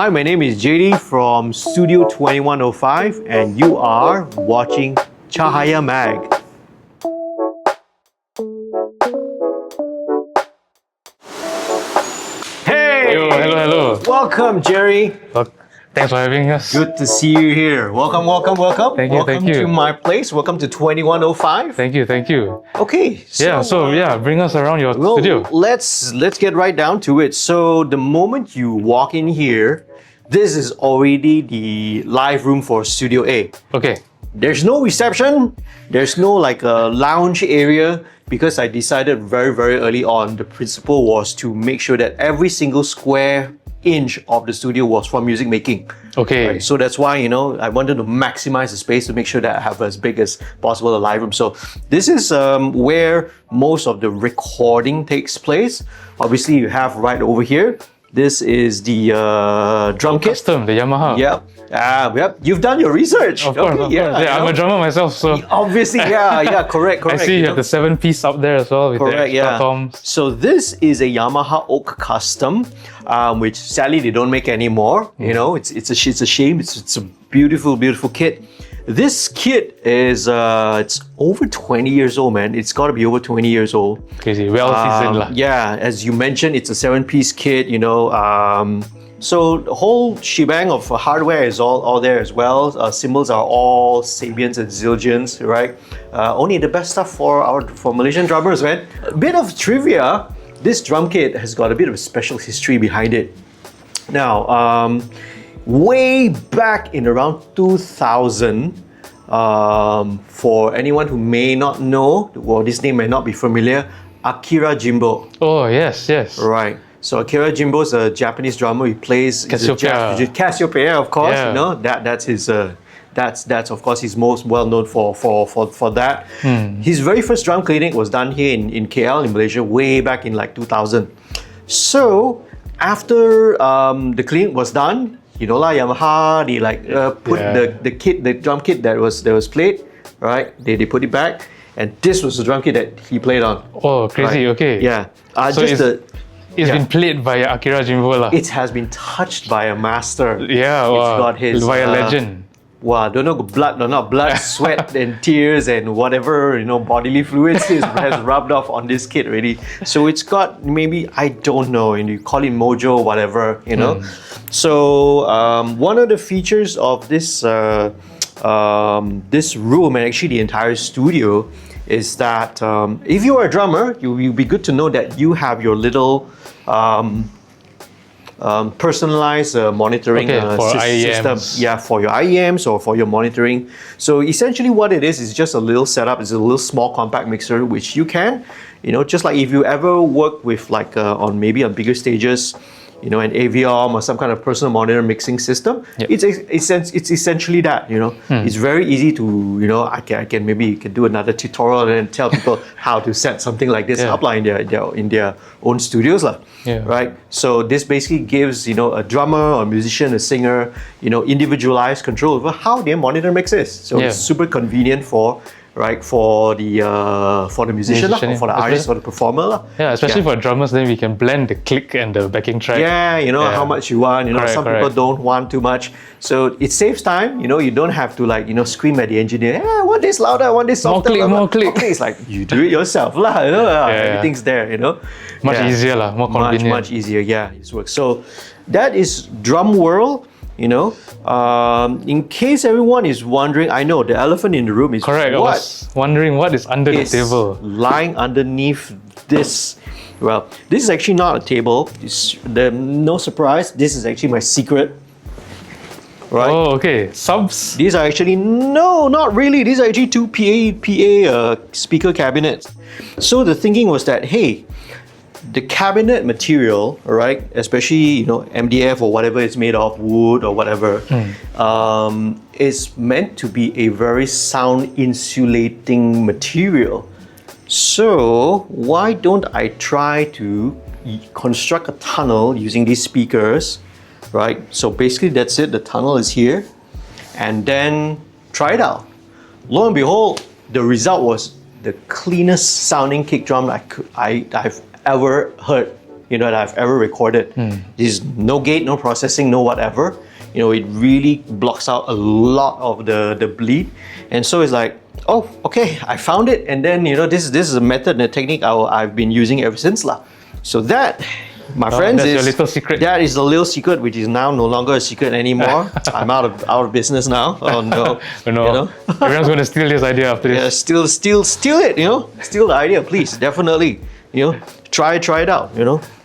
Hi, my name is JD from Studio 2105 and you are watching Cahayamag. Hey! Hello. Welcome, Jerry. Well, thanks for having us. Good to see you here. Welcome. Thank you. Welcome to my place. Welcome to 2105. Thank you. Okay. Bring us around your studio. Let's get right down to it. So the moment you walk in here, this is already the live room for Studio A. Okay. There's no reception. There's no like a lounge area because I decided very, very early on, the principle was to make sure that every single square inch of the studio was for music making. Okay. Right? So that's why, I wanted to maximize the space to make sure that I have as big as possible a live room. So this is where most of the recording takes place. Obviously, you have right over here. This is the drum kit. Custom, the Yamaha. Yep. Yep. You've done your research. Of course. Yeah, I'm a drummer myself, so. Obviously, correct. I see you have the 7-piece up there as well with the extra toms. So this is a Yamaha Oak Custom, which sadly they don't make anymore. It's a shame. It's a beautiful kit. This kit is it's over 20 years old, man. It's got to be over 20 years old. Crazy, well seasoned lah. Yeah, as you mentioned, it's a 7-piece kit. So the whole shebang of hardware is all there as well. Cymbals are all Sabians and Zildjians, right? Only the best stuff for Malaysian drummers, man. A bit of trivia: this drum kit has got a bit of a special history behind it. Now, way back in around 2000, for anyone who may not know, or this name may not be familiar, Akira Jimbo. Oh yes. Right. So Akira Jimbo is a Japanese drummer. He plays Cassiopeia, of course. Yeah. That's his. That's of course he's most well known for that. His very first drum clinic was done here in KL in Malaysia way back in like 2000. So after the clinic was done, Yamaha they put the drum kit that was played, right? They put it back, and this was the drum kit that he played on. Oh, crazy! Right? Okay. Yeah. It's been played by Akira Jimbo lah. It has been touched by a master. Yeah, it's got his by a legend. Wow, don't know blood, sweat and tears and whatever bodily fluids has rubbed off on this kit already. So it's got maybe I don't know, and you call it mojo, whatever. So one of the features of this this room and actually the entire studio is that if you are a drummer, you'll be good to know that you have your little personalized monitoring system. Yeah, for your IEMs or for your monitoring. So essentially what it is just a little setup. It's a little small compact mixer which you can, just like if you ever work with like on bigger stages, an AVM or some kind of personal monitor mixing system. Yep. It's essentially that, It's very easy to, I can do another tutorial and tell people how to set something like this up in their own studios. Right? So this basically gives, a drummer or musician, a singer, individualized control over how their monitor mixes. So it's super convenient for the musician, for the artist, for the performer. Yeah, especially for drummers, then we can blend the click and the backing track. How much you want. Some people don't want too much. So it saves time. You don't have to scream at the engineer, hey, I want this louder, I want this softer. More click. It's like you do it yourself. Everything's there, Much easier, more convenient. Much easier, it works. So that is Drum World. In case everyone is wondering, I know the elephant in the room is correct. I was wondering what is under the table. Lying underneath this. Well, this is actually not a table. No surprise. This is actually my secret. Right? Oh, okay. Subs. These are actually not really. These are actually two PA speaker cabinets. So the thinking was that the cabinet material, right, especially MDF or whatever it's made of, wood or whatever, is meant to be a very sound insulating material. So why don't I try to construct a tunnel using these speakers, right? So basically that's it. The tunnel is here, and then try it out. Lo and behold, the result was the cleanest sounding kick drum I've ever heard. that I've ever recorded. There's no gate, no processing, no whatever. It really blocks out a lot of the bleed. And so it's like, oh, okay, I found it. And then, this is a method and a technique I've been using ever since lah. So that, my friends, that's your little secret. That is the little secret, which is now no longer a secret anymore. I'm out of business now. Oh no. No. Everyone's going to steal this idea after this. Yeah, steal it, Steal the idea, please. Definitely. Try it out,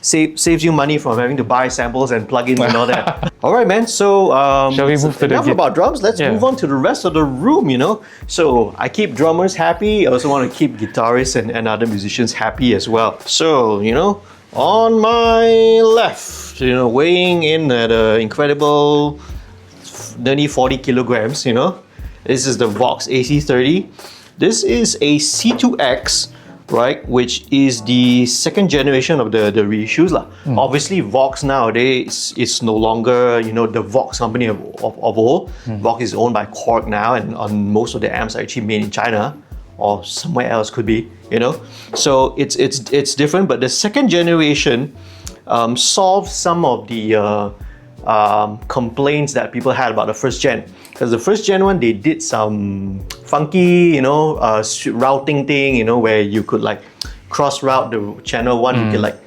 Saves you money from having to buy samples and plugins and all that. All right, man. So, shall we move to enough about drums. Let's move on to the rest of the room, So, I keep drummers happy. I also want to keep guitarists and other musicians happy as well. So, on my left, weighing in at an incredible nearly 40 kilograms, this is the Vox AC30. This is a C2X, right, which is the second generation of the reissues lah. Obviously, Vox nowadays is no longer the Vox company of old. Vox is owned by Korg now, and most of the amps are actually made in China or somewhere else, could be. So it's different. But the second generation solved some of the complaints that people had about the first gen. Because the first gen one, they did some funky, routing thing, where you could like cross route the channel one. You can like,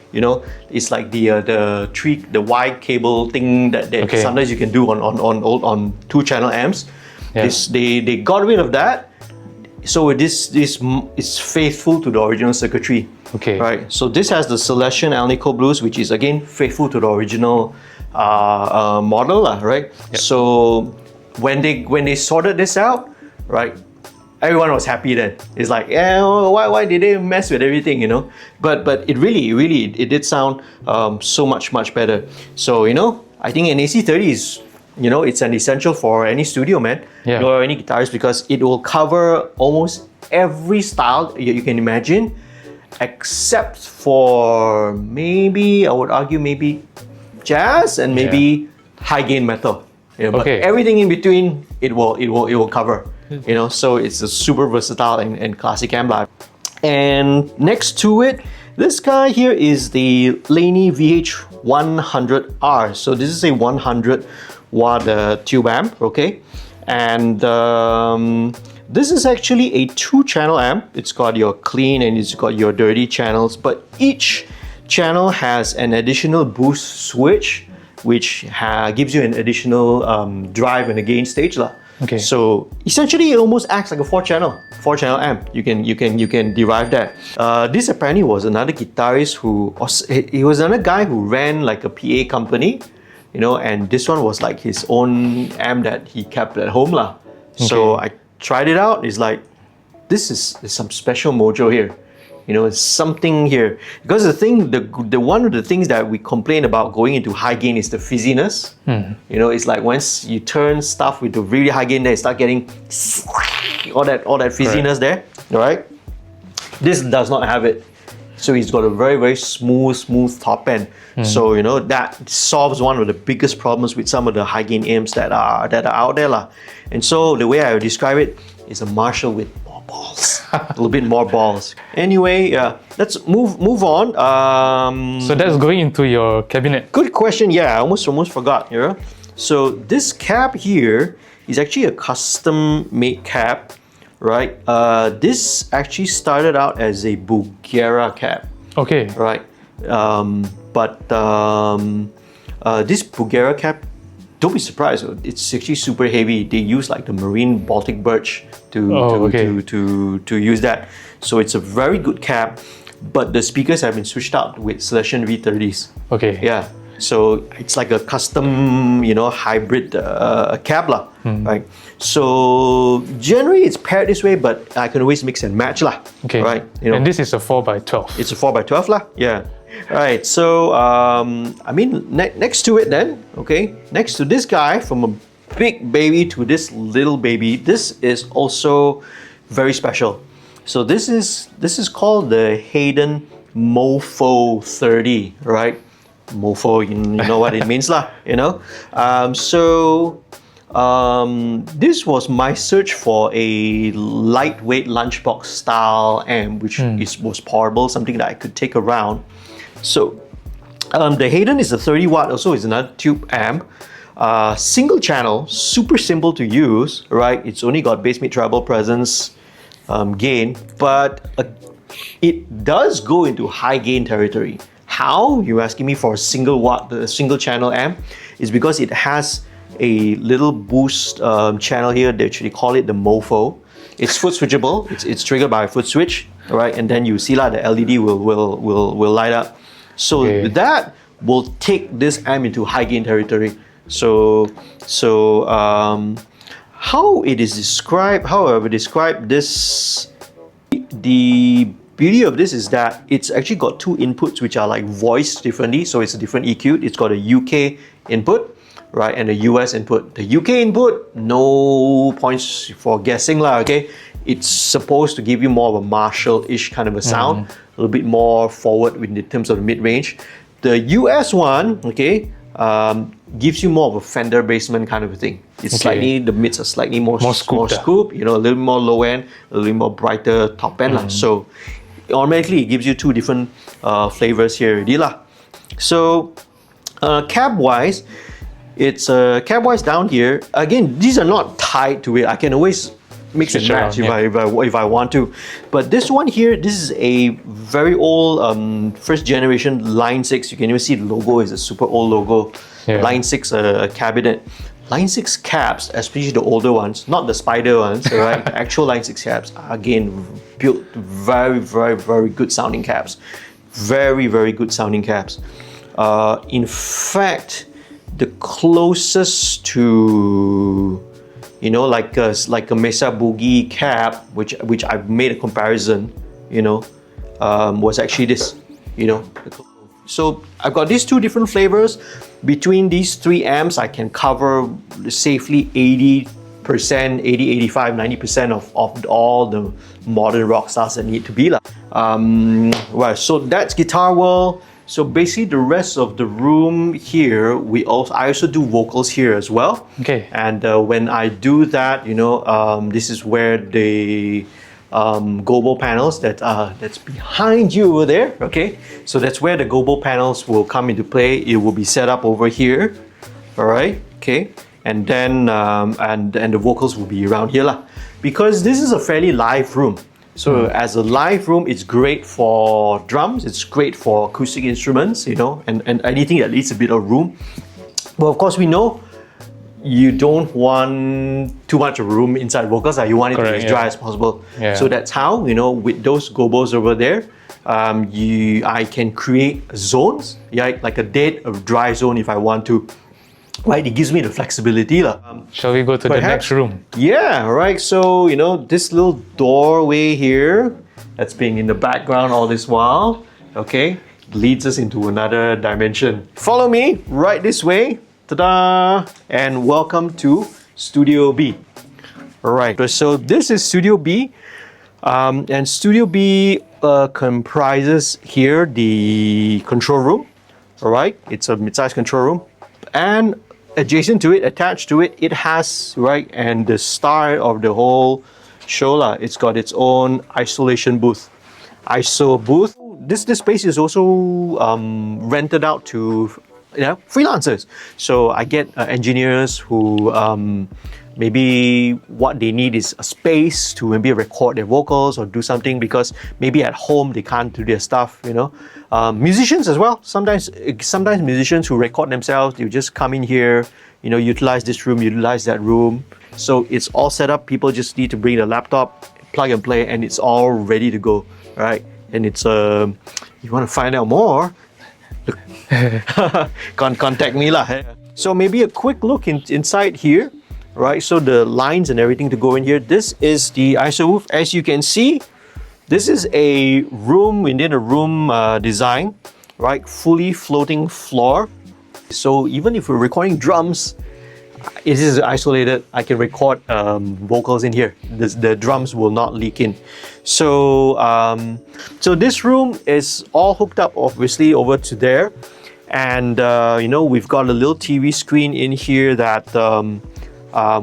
it's like the wide cable thing that sometimes you can do on 2-channel amps. Yeah. They got rid of that. So this is faithful to the original circuitry. Okay. Right. So this has the Celestion Alnico Blues, which is again faithful to the original model, right? Yep. So when they sorted this out, right, everyone was happy then. It's like, why did they mess with everything, But it really did sound so much better. So I think an AC30 is it's an essential for any studio, man, or any guitarist, because it will cover almost every style you can imagine, except for maybe, I would argue, maybe jazz and maybe high gain metal. But everything in between, it will cover. So it's a super versatile and classic amp. And next to it, this guy here is the Laney VH100R. So this is a 100 watt tube amp, and this is actually a 2-channel amp. It's got your clean and it's got your dirty channels, but each channel has an additional boost switch, which gives you an additional drive and a gain stage lah. So essentially, it almost acts like a 4-channel amp. You can derive that. This apparently was another guitarist he was another guy who ran like a PA company, and this one was like his own amp that he kept at home lah. So I tried it out. It's like, there's some special mojo here. It's something here. Because the one of the things that we complain about going into high gain is the fizziness. It's like once you turn stuff with the really high gain, there you start getting all that fizziness there, right? This does not have it. So he's got a very, very smooth top end. So that solves one of the biggest problems with some of the high gain amps that are out there lah. And so the way I would describe it is a Marshall with more balls, a little bit more balls. Anyway, let's move on. So that's going into your cabinet. Good question. Yeah, I almost forgot. So this cap here is actually a custom-made cap. Right, this actually started out as a Bulgara cap. Right, but this Bulgara cap, don't be surprised. It's actually super heavy. They use like the marine Baltic birch to use that. So it's a very good cap. But the speakers have been switched out with Celestion V30s. Yeah. So it's like a custom, hybrid cab lah, right? So generally it's paired this way, but I can always mix and match lah, right? And this is a 4x12. It's a 4x12 lah, yeah. Right. So next to it then, next to this guy, from a big baby to this little baby, this is also very special. So this is called the Hayden Mofo 30, right? Mofo, you know what it means lah, this was my search for a lightweight lunchbox style amp, which was portable, something that I could take around. So The Hayden is a 30 watt, also is another tube amp. Single channel, super simple to use, right? It's only got bass, mid, treble, presence, gain, but it does go into high gain territory. How? You're asking me for a single watt, the single channel amp, is because it has a little boost channel here. They actually call it the MOFO. It's foot switchable. It's triggered by a foot switch, right? And then you see like the LED will light up. So that will take this amp into high gain territory. So how it is described, how I would describe this, the beauty of this is that it's actually got two inputs which are like voiced differently. So it's a different EQ. It's got a UK input, right, and a US input. The UK input, no points for guessing lah, okay? It's supposed to give you more of a Marshall-ish kind of a sound, a little bit more forward in terms of the mid-range. The US one, okay, gives you more of a Fender basement kind of a thing. It's slightly, the mids are slightly more scoop, you know, a little more low end, a little more brighter top end lah. So automatically it gives you two different flavors here already lah. So cab wise, it's cab wise down here. Again, these are not tied to it. I can always mix and match if I want to. But this one here, this is a very old first generation Line 6. You can even see the logo is a super old logo. Line 6 cabinet. Line 6 cabs, especially the older ones, not the Spider ones, right? The actual Line 6 cabs are again built very, very, very good sounding cabs. Very, very good sounding cabs. In fact, the closest to, you know, like a Mesa Boogie cab, which I've made a comparison, you know, was actually this, you know. So I've got these two different flavors. Between these three amps, I can cover safely 80%, 80, 85, 90% of all the modern rock stars that need to be like. Well, so that's Guitar World. So basically the rest of the room here, I also do vocals here as well. Okay. And when I do that, you know, this is where the gobo panels that's behind you over there, okay? So that's where the gobo panels will come into play. It will be set up over here, all right, okay? And then and the vocals will be around here lah. Because this is a fairly live room. So as a live room, it's great for drums, it's great for acoustic instruments, you know, and anything that needs a bit of room. But of course we know you don't want too much of room inside vocals, you want it to be as dry as possible. So that's how, you know, with those gobos over there, I can create zones, like a dead or dry zone if I want to. Right, it gives me the flexibility. Shall we go to the next room? Yeah, right. So, you know, this little doorway here that's being in the background all this while, okay, leads us into another dimension. Follow me right this way. Ta-da! And welcome to Studio B. All right, so this is Studio B. And Studio B comprises here the control room. All right, it's a mid-sized control room. And adjacent to it, attached to it, it has, right, and the star of the whole show, it's got its own isolation booth. ISO booth. This space is also rented out to, you know, freelancers. So I get engineers who maybe what they need is a space to maybe record their vocals or do something because maybe at home they can't do their stuff, you know. Musicians as well. Sometimes musicians who record themselves, they just come in here, you know, utilize this room, utilize that room. So it's all set up. People just need to bring the laptop, plug and play, and it's all ready to go, right? And it's you want to find out more, contact me lah. So maybe a quick look inside here, right? So the lines and everything to go in here. This is the ISO booth. As you can see, this is a room within a room design, right? Fully floating floor. So even if we're recording drums, it is isolated. I can record vocals in here. The drums will not leak in. So so this room is all hooked up obviously over to there. And you know, we've got a little TV screen in here that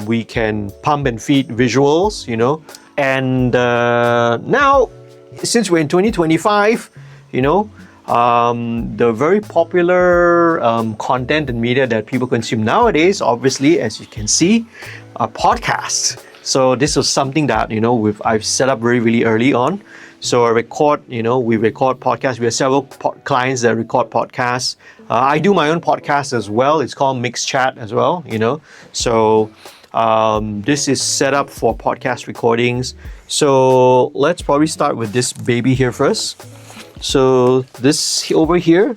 we can pump and feed visuals, you know. And now, since we're in 2025, you know, The very popular content and media that people consume nowadays, obviously, as you can see, are podcasts. So this was something that, I've set up really, really early on. So we record podcasts. We have several clients that record podcasts. I do my own podcast as well. It's called Mixed Chat as well, So this is set up for podcast recordings. So let's probably start with this baby here first. So this over here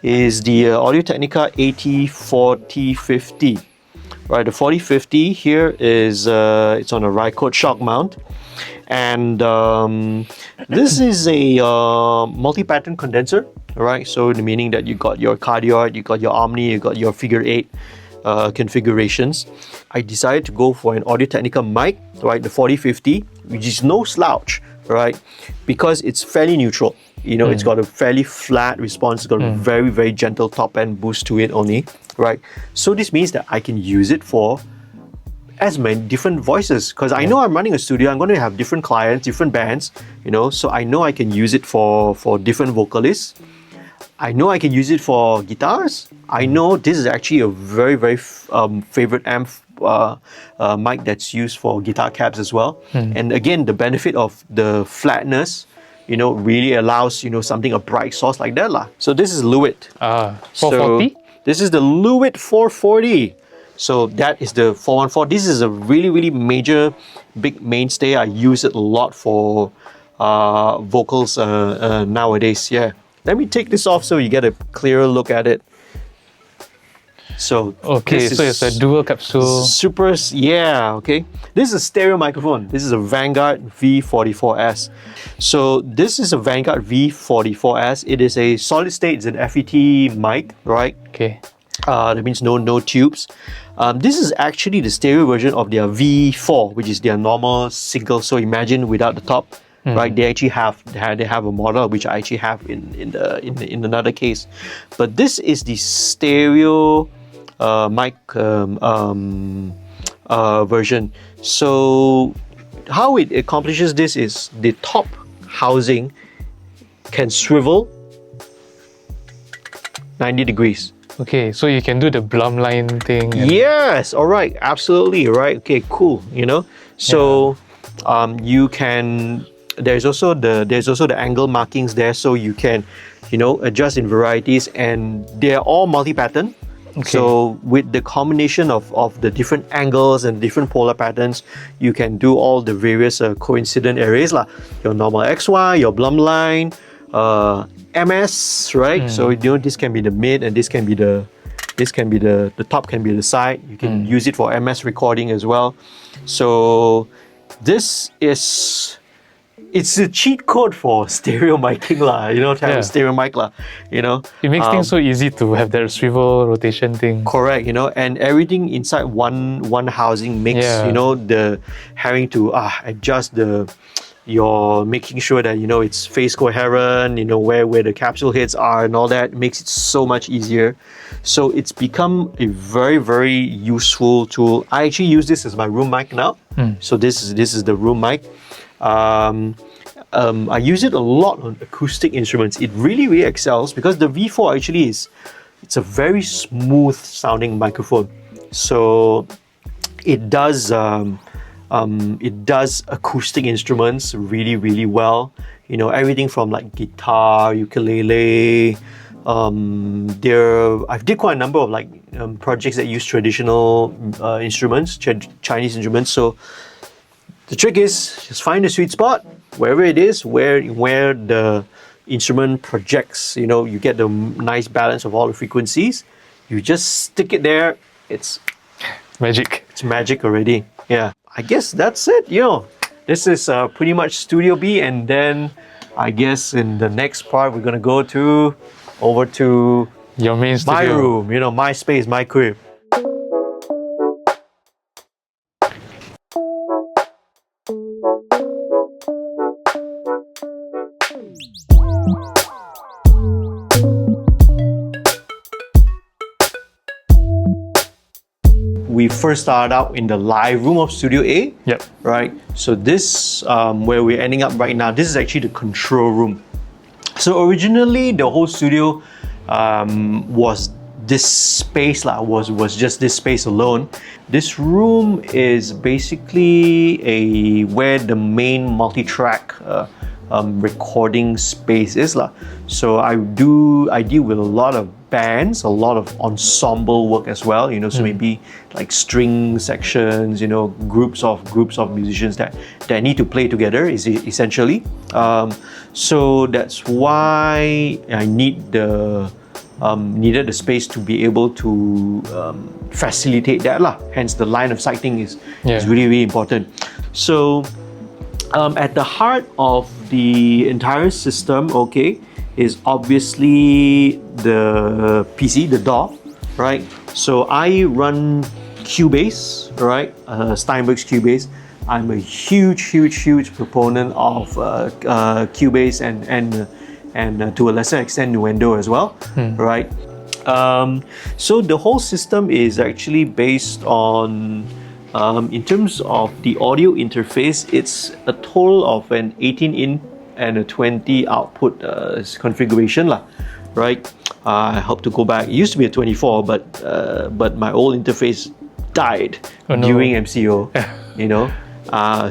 is the Audio-Technica AT4050. Right, the 4050 here is it's on a Rycote shock mount, and this is a multi-pattern condenser. Right, so the meaning that you got your cardioid, you got your Omni, you got your figure 8 configurations. I decided to go for an Audio-Technica mic, right, the 4050, which is no slouch, right, because it's fairly neutral. It's got a fairly flat response. It's got a very, very gentle top end boost to it only, right? So this means that I can use it for as many different voices, because I know I'm running a studio. I'm going to have different clients, different bands, so I know I can use it for different vocalists. I know I can use it for guitars. I know this is actually a very, very favorite amp mic that's used for guitar cabs as well. And again, the benefit of the flatness, really allows, something, a bright source like that. So this is Lewitt. 440? So this is the Lewitt 440. So that is the 414. This is a really, really major, big mainstay. I use it a lot for vocals nowadays. Yeah. Let me take this off so you get a clearer look at it. So okay, so it's a dual capsule. Super, yeah, okay. This is a stereo microphone. This is a Vanguard V44S. So this is a Vanguard V44S. It is a solid state. It's an FET mic, right? Okay. That means no tubes. This is actually the stereo version of their V4, which is their normal single. So imagine without the top. Right, they actually have a model which I actually have in another case, but this is the stereo mic version. So how it accomplishes this is the top housing can swivel 90 degrees. Okay, so you can do the Blum line thing. Yes, all right, absolutely, right. Okay, cool. So you can. There's also the angle markings there, so you can, adjust in varieties, and they're all multi-pattern. Okay. So with the combination of the different angles and different polar patterns, you can do all the various coincident arrays lah. Your normal XY, your Blum line, MS, right? So this can be the mid, and this can be the top, can be the side. You can use it for MS recording as well. So this is. It's a cheat code for stereo miking lah, to have a stereo mic lah, It makes things so easy to have that swivel rotation thing. Correct, and everything inside one housing makes, the having to adjust your making sure that, it's phase coherent, where the capsule heads are and all that, makes it so much easier. So it's become a very, very useful tool. I actually use this as my room mic now. So this is the room mic. I use it a lot on acoustic instruments. It really, really excels because the V4 actually it's a very smooth sounding microphone. So it does acoustic instruments really, really well. Everything from like guitar, ukulele. I've did quite a number of projects that use traditional instruments, Chinese instruments. So the trick is just find a sweet spot, wherever it is, where the instrument projects, you get the nice balance of all the frequencies. You just stick it there, it's magic. It's magic already. Yeah. I guess that's it, This is pretty much Studio B, and then I guess in the next part we're gonna go over to your main studio. My room, my space, my crib. We first started out in the live room of Studio A. Yep. Right. So this, where we're ending up right now, this is actually the control room. So originally the whole studio was this space was just this space alone. This room is basically where the main multi-track recording space is lah. So I deal with a lot of bands, a lot of ensemble work as well, you know, so maybe like string sections, you know, groups of musicians that need to play together is essentially. So that's why I needed the space to be able to facilitate that lah. Hence the line of sight thing is really, really important. So at the heart of the entire system, okay, is obviously the PC, the DAW, right? So I run Cubase, right? Steinberg's Cubase. I'm a huge proponent of Cubase and to a lesser extent Nuendo as well, right? So the whole system is actually based on, in terms of the audio interface, it's a total of an 18-in and a 20 output configuration lah, right? I hope to go back. It used to be a 24, but my old interface died during MCO, you know.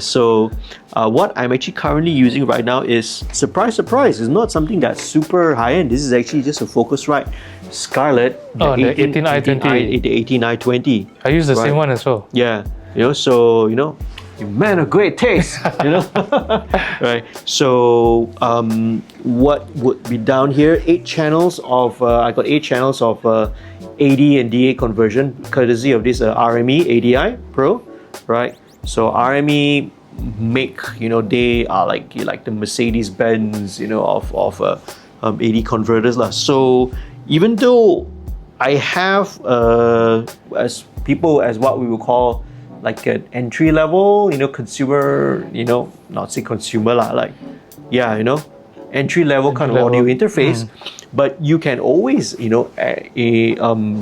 So what I'm actually currently using right now is, surprise, is not something that's super high-end. This is actually just a Focusrite Scarlett, the 18i20. The 18i20. I use the same one as well. Yeah, you know, so, you know, you man of great taste, you know. Right. So what would be down here? 8 channels of I got 8 channels of AD and DA conversion, courtesy of this RME ADI Pro, right? So RME make, you know, they are like the Mercedes-Benz, you know, of AD converters lah. So even though I have as what we would call like an entry level, you know, consumer, you know, not say consumer lah, like, yeah, you know, entry level kind of audio interface, but you can always, you know,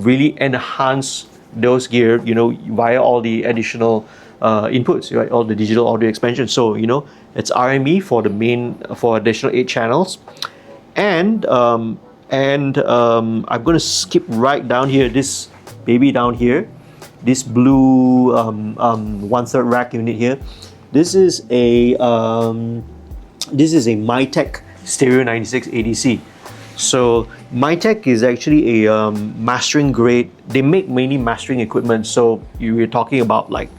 really enhance those gear, you know, via all the additional inputs, right? All the digital audio expansion. So, you know, it's RME for additional 8 channels, and I'm going to skip right down here, this baby down here. This blue 1/3 rack unit here. This is a Mytek Stereo 96 ADC. So Mytek is actually a mastering grade. They make mainly mastering equipment. So you're talking about like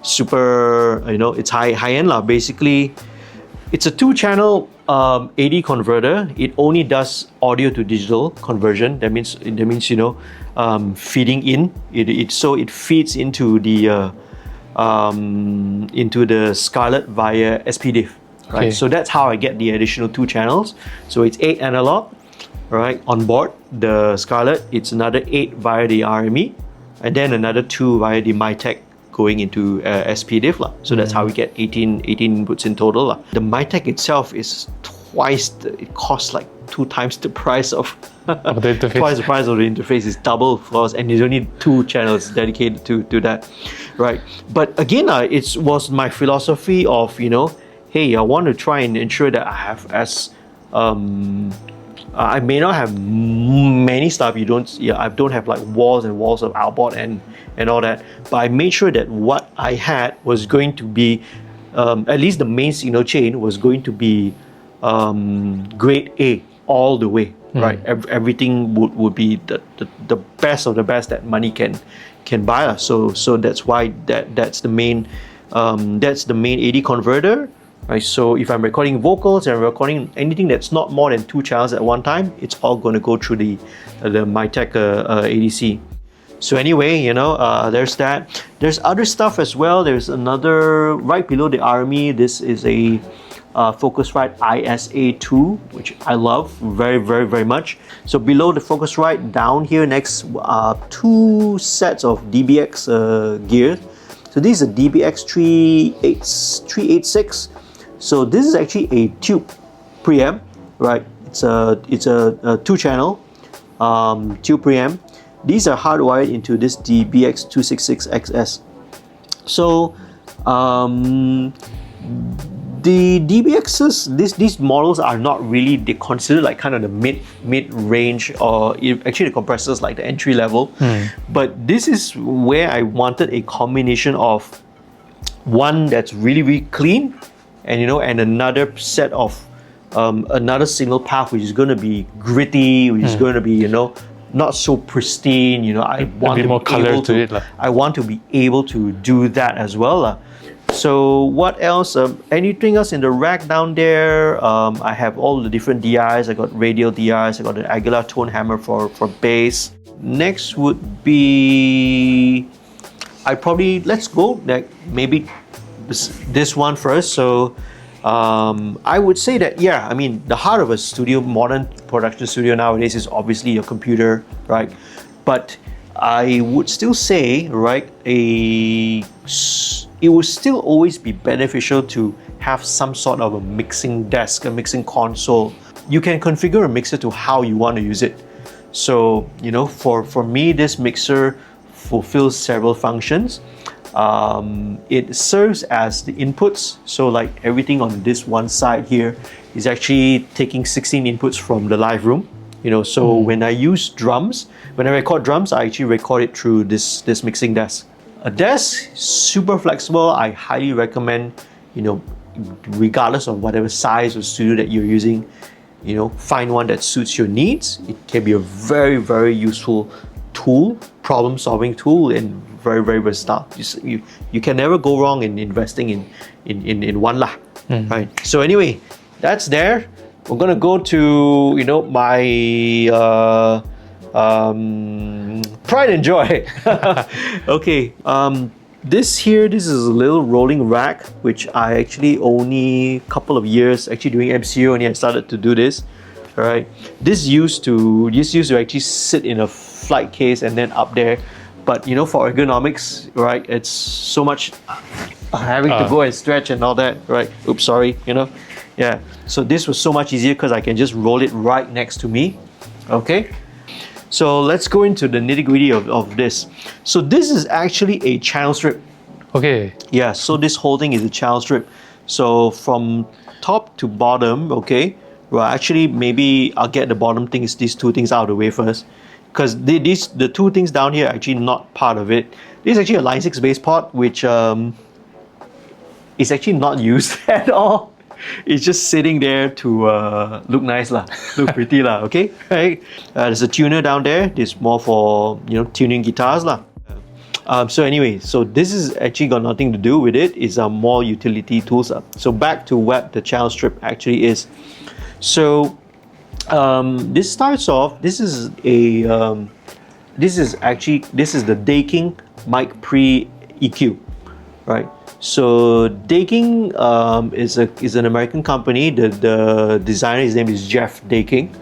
super, you know, it's high end lah. Basically, it's a 2-channel AD converter. It only does audio to digital conversion. That means you know, feeding in. So it feeds into the Scarlett via SPDIF, right? Okay. So that's how I get the additional 2 channels. So it's 8 analog, right? On board the Scarlett, it's another 8 via the RME, and then another 2 via the Mytek going into SPDIF lah. So that's how we get 18 inputs in total lah. The Mytek itself is it costs like 2 times the price of the interface. Twice the price of the interface. Is double, of course, and there's only 2 channels dedicated to that, right? But again, it was my philosophy of, you know, hey, I want to try and ensure that I have I may not have many stuff. I don't have like walls and walls of outboard and all that, but I made sure that what I had was going to be, at least the main signal chain was going to be grade A all the way, right? Everything would be the best of the best that money can buy. So that's why that's the main AD converter. Right, so if I'm recording vocals and recording anything that's not more than 2 channels at one time, it's all going to go through the Mytek ADC. So anyway, you know, there's that. There's other stuff as well. There's another right below the RME. This is a Focusrite ISA2, which I love very, very, very much. So below the Focusrite, down here next, 2 sets of DBX gear. So this is a DBX 386. So this is actually a tube preamp, right? It's a 2-channel tube preamp. These are hardwired into this DBX266XS. So The DBXs, these models are not really, they consider like kind of the mid range, or actually the compressors like the entry level. But this is where I wanted a combination of one that's really, really clean, and and another set of another signal path which is going to be gritty, which is going to be not so pristine. I want to more be color able to it, I want to be able to do that as well. So what else? Anything else in the rack down there? I have all the different DIs. I got radial DIs. I got the Aguilar tone hammer for bass. Next would be, let's go like maybe this one first. So I would say that, I mean, the heart of a studio, modern production studio nowadays, is obviously your computer, right? But I would still say, right, it would still always be beneficial to have some sort of a mixing desk, a mixing console. You can configure a mixer to how you want to use it. So, for me, this mixer fulfills several functions. It serves as the inputs. So like everything on this one side here is actually taking 16 inputs from the live room. So when I use drums, when I record drums, I actually record it through this mixing desk. A desk, super flexible. I highly recommend, regardless of whatever size of studio that you're using, find one that suits your needs. It can be a very, very useful tool, problem-solving tool, and very, very versatile. You can never go wrong in investing in one lah. Right. So anyway, that's there. We're gonna go to my pride and joy. Okay. This is a little rolling rack, which I actually only a couple of years actually doing MCU only I started to do this. All right. This used to actually sit in a flight case and then up there. But for ergonomics, right, it's so much having to go and stretch and all that, right? Oops, sorry, yeah. So this was so much easier because I can just roll it right next to me. Okay. So let's go into the nitty-gritty of this. So this is actually a channel strip. Okay. Yeah, so this whole thing is a channel strip. So from top to bottom, okay, well, actually, maybe I'll get the bottom things, these two things out of the way first. Because the two things down here are actually not part of it. This is actually a Line 6 bass pot, which is actually not used at all. It's just sitting there to look nice lah, look pretty lah, okay? Right? There's a tuner down there. This is more for, tuning guitars lah. So anyway, so this is actually got nothing to do with it. It's more utility tools. So back to what the channel strip actually is. So this starts off, this is the Daking Mic Pre EQ, right? So Daking is an American company. The designer, his name is Jeff Daking,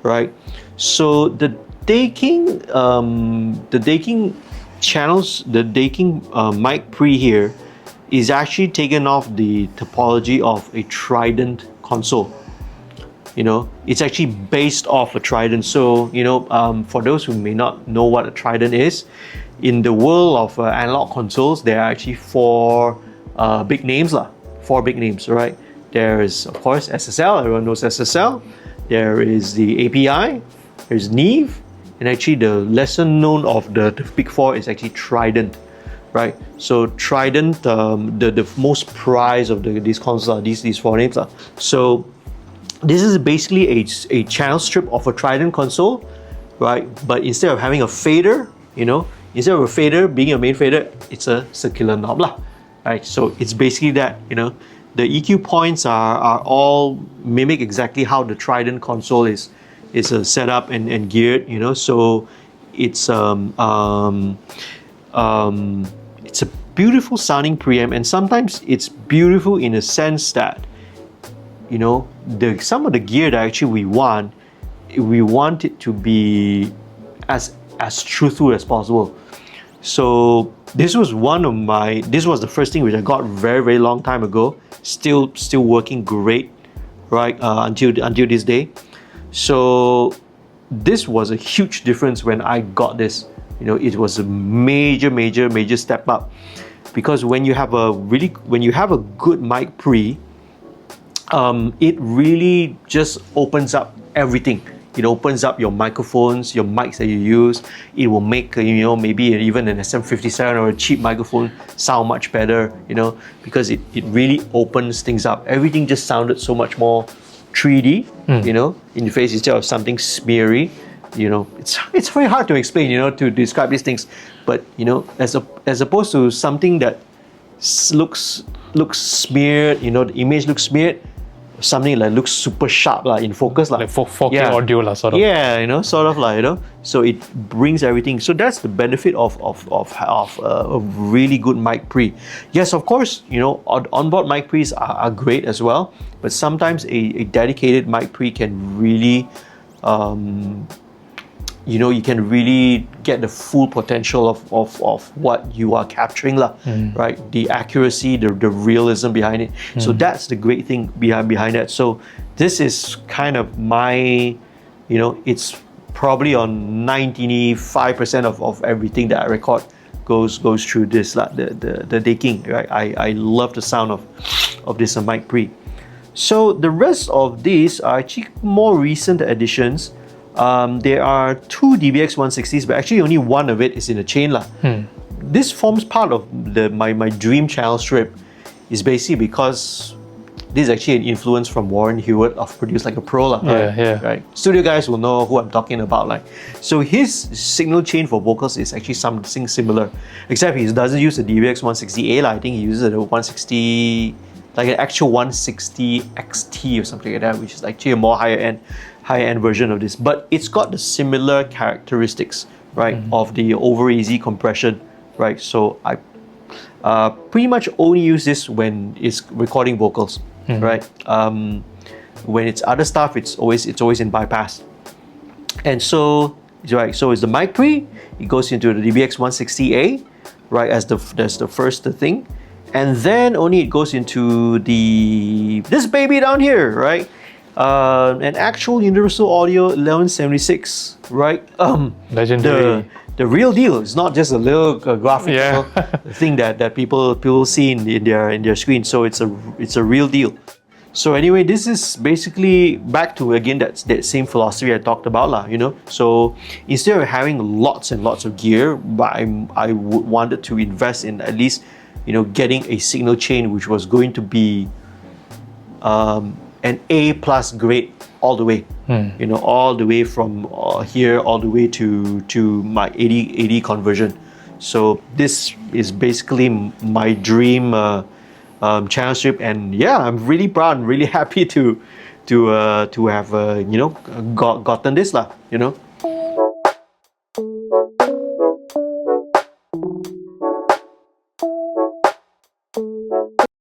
right? So the Daking channels, the Daking Mic Pre here is actually taken off the topology of a Trident console. It's actually based off a Trident. So, for those who may not know what a Trident is, in the world of analog consoles, there are actually four big names, right? There is, of course, SSL. Everyone knows SSL. There is the API. There's Neve. And actually, the lesser known of the big four is actually Trident, right? So Trident, the most prized of these consoles are these four names. So this is basically a channel strip of a Trident console, right? But instead of having a fader, instead of a fader being a main fader, it's a circular knob lah, right? So it's basically that, the EQ points are all mimic exactly how the Trident console is set up and geared, So it's a beautiful sounding preamp, and sometimes it's beautiful in a sense that some of the gear that actually we want it to be as truthful as possible. So this was the first thing which I got very, very long time ago. Still working great, right? Until this day. So this was a huge difference when I got this. It was a major step up, because when you have a good mic pre, it really just opens up everything. It opens up your microphones, your mics that you use. It will make, maybe even an SM57 or a cheap microphone sound much better, because it really opens things up. Everything just sounded so much more 3D, in your face instead of something smeary. It's very hard to explain, to describe these things. But, as opposed to something that looks smeared, the image looks smeared, something that looks super sharp in focus. Like 4K audio sort of. Yeah, so it brings everything. So that's the benefit of a really good mic pre. Yes, of course, onboard mic pre's are great as well, but sometimes a dedicated mic pre can really you can really get the full potential of what you are capturing, right? The accuracy, the realism behind it. So that's the great thing behind that. So this is kind of my, it's probably on 95% of everything that I record goes through this, the decking, right? I love the sound of this mic pre. So the rest of these are actually more recent additions. There are two DBX 160s, but actually only one of it is in a chain. This forms part of my dream channel strip, is basically because this is actually an influence from Warren Hewitt of Produce Like a Pro. Right? Studio guys will know who I'm talking about. So his signal chain for vocals is actually something similar, except he doesn't use the DBX 160A. I think he uses the 160, like an actual 160 XT or something like that, which is actually a more higher end version of this, but it's got the similar characteristics, right, of the over easy compression, right? So I pretty much only use this when it's recording vocals, right? When it's other stuff, it's always in bypass. And so, right, so it's the mic pre. It goes into the DBX 160A, right, as that's the first thing, and then only it goes into this baby down here, right? An actual Universal Audio 1176, right? Legendary. The real deal. It's not just a little graphical thing that people see in their screen. So it's a real deal. So anyway, this is basically back to again that same philosophy I talked about, So instead of having lots and lots of gear, I wanted to invest in at least getting a signal chain which was going to be an A+ grade all the way, all the way from here all the way to my 80 conversion. So this is basically my dream channel strip, and I'm really proud and really happy to have gotten this,